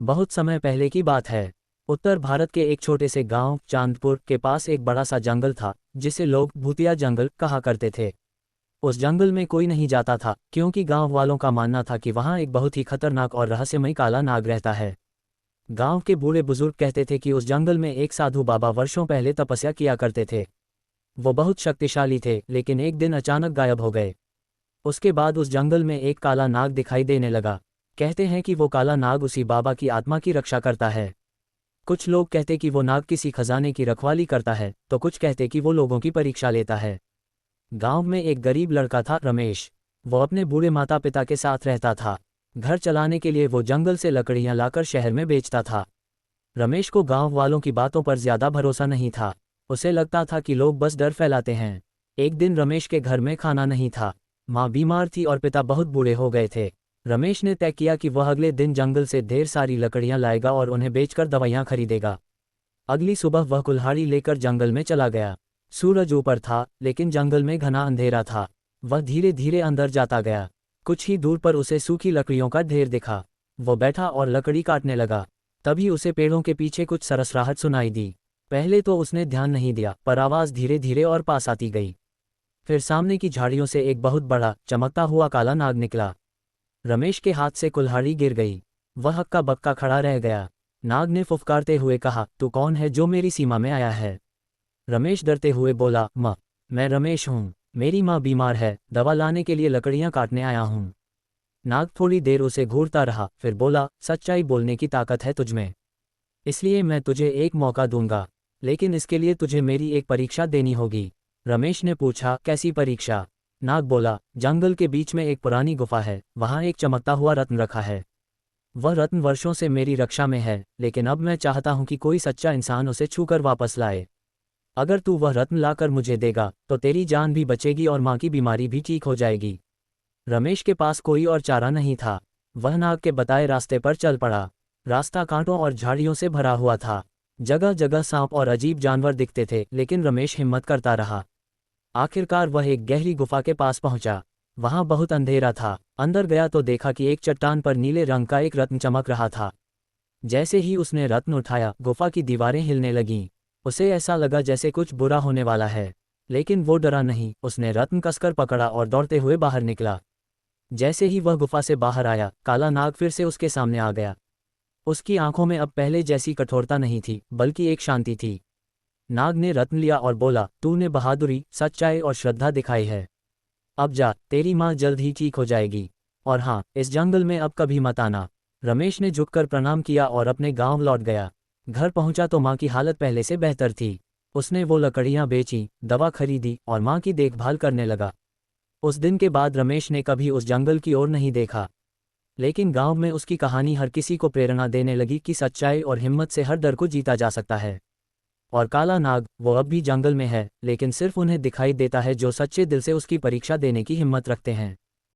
बहुत समय पहले की बात है। उत्तर भारत के एक छोटे से गांव चांदपुर के पास एक बड़ा सा जंगल था, जिसे लोग भूतिया जंगल कहा करते थे। उस जंगल में कोई नहीं जाता था, क्योंकि गांव वालों का मानना था कि वहां एक बहुत ही खतरनाक और रहस्यमय काला नाग रहता है। गांव के बूढ़े बुजुर्ग कहते थे कि उस जंगल में एक साधु बाबा वर्षों पहले तपस्या किया करते थे। वो बहुत शक्तिशाली थे, लेकिन एक दिन अचानक गायब हो गए। उसके बाद उस जंगल में एक काला नाग दिखाई देने लगा। कहते हैं कि वो काला नाग उसी बाबा की आत्मा की रक्षा करता है। कुछ लोग कहते कि वो नाग किसी खजाने की रखवाली करता है, तो कुछ कहते कि वो लोगों की परीक्षा लेता है। गांव में एक गरीब लड़का था, रमेश। वो अपने बूढ़े माता पिता के साथ रहता था। घर चलाने के लिए वो जंगल से लकड़ियां लाकर शहर में बेचता था। रमेश को गांव वालों की बातों पर ज्यादा भरोसा नहीं था। उसे लगता था कि लोग बस डर फैलाते हैं। एक दिन रमेश के घर में खाना नहीं था। माँ बीमार थी और पिता बहुत बूढ़े हो गए थे। रमेश ने तय किया कि वह अगले दिन जंगल से ढेर सारी लकड़ियां लाएगा और उन्हें बेचकर दवाइयां खरीदेगा। अगली सुबह वह कुल्हाड़ी लेकर जंगल में चला गया। सूरज ऊपर था, लेकिन जंगल में घना अंधेरा था। वह धीरे धीरे अंदर जाता गया। कुछ ही दूर पर उसे सूखी लकड़ियों का ढेर दिखा। वो बैठा और लकड़ी काटने लगा। तभी उसे पेड़ों के पीछे कुछ सरसराहट सुनाई दी। पहले तो उसने ध्यान नहीं दिया, पर आवाज धीरे धीरे और पास आती गई। फिर सामने की झाड़ियों से एक बहुत बड़ा चमकता हुआ काला नाग निकला। रमेश के हाथ से कुल्हाड़ी गिर गई। वह हक्का बक्का खड़ा रह गया। नाग ने फुफकारते हुए कहा, तू कौन है जो मेरी सीमा में आया है? रमेश डरते हुए बोला, माँ, मैं रमेश हूँ। मेरी माँ बीमार है, दवा लाने के लिए लकड़ियाँ काटने आया हूँ। नाग थोड़ी देर उसे घूरता रहा, फिर बोला, सच्चाई बोलने की ताकत है तुझमें, इसलिए मैं तुझे एक मौका दूंगा, लेकिन इसके लिए तुझे मेरी एक परीक्षा देनी होगी। रमेश ने पूछा, कैसी परीक्षा? नाग बोला, जंगल के बीच में एक पुरानी गुफा है, वहाँ एक चमकता हुआ रत्न रखा है। वह रत्न वर्षों से मेरी रक्षा में है, लेकिन अब मैं चाहता हूँ कि कोई सच्चा इंसान उसे छूकर वापस लाए। अगर तू वह रत्न लाकर मुझे देगा तो तेरी जान भी बचेगी और माँ की बीमारी भी ठीक हो जाएगी। रमेश के पास कोई और चारा नहीं था। वह नाग के बताए रास्ते पर चल पड़ा। रास्ता कांटों और झाड़ियों से भरा हुआ था। जगह जगह सांप और अजीब जानवर दिखते थे, लेकिन रमेश हिम्मत करता रहा। आखिरकार वह एक गहरी गुफा के पास पहुंचा। वहां बहुत अंधेरा था। अंदर गया तो देखा कि एक चट्टान पर नीले रंग का एक रत्न चमक रहा था। जैसे ही उसने रत्न उठाया, गुफा की दीवारें हिलने लगीं। उसे ऐसा लगा जैसे कुछ बुरा होने वाला है, लेकिन वो डरा नहीं। उसने रत्न कसकर पकड़ा और दौड़ते हुए बाहर निकला। जैसे ही वह गुफा से बाहर आया, काला नाग फिर से उसके सामने आ गया। उसकी आंखों में अब पहले जैसी कठोरता नहीं थी, बल्कि एक शांति थी। नाग ने रत्न लिया और बोला, तूने बहादुरी, सच्चाई और श्रद्धा दिखाई है। अब जा, तेरी माँ जल्द ही ठीक हो जाएगी। और हाँ, इस जंगल में अब कभी मत आना। रमेश ने झुककर प्रणाम किया और अपने गांव लौट गया। घर पहुंचा तो माँ की हालत पहले से बेहतर थी। उसने वो लकड़ियां बेची, दवा खरीदी और माँ की देखभाल करने लगा। उस दिन के बाद रमेश ने कभी उस जंगल की ओर नहीं देखा। लेकिन गांव में उसकी कहानी हर किसी को प्रेरणा देने लगी कि सच्चाई और हिम्मत से हर डर को जीता जा सकता है। और काला नाग, वो अब भी जंगल में है, लेकिन सिर्फ उन्हें दिखाई देता है जो सच्चे दिल से उसकी परीक्षा देने की हिम्मत रखते हैं।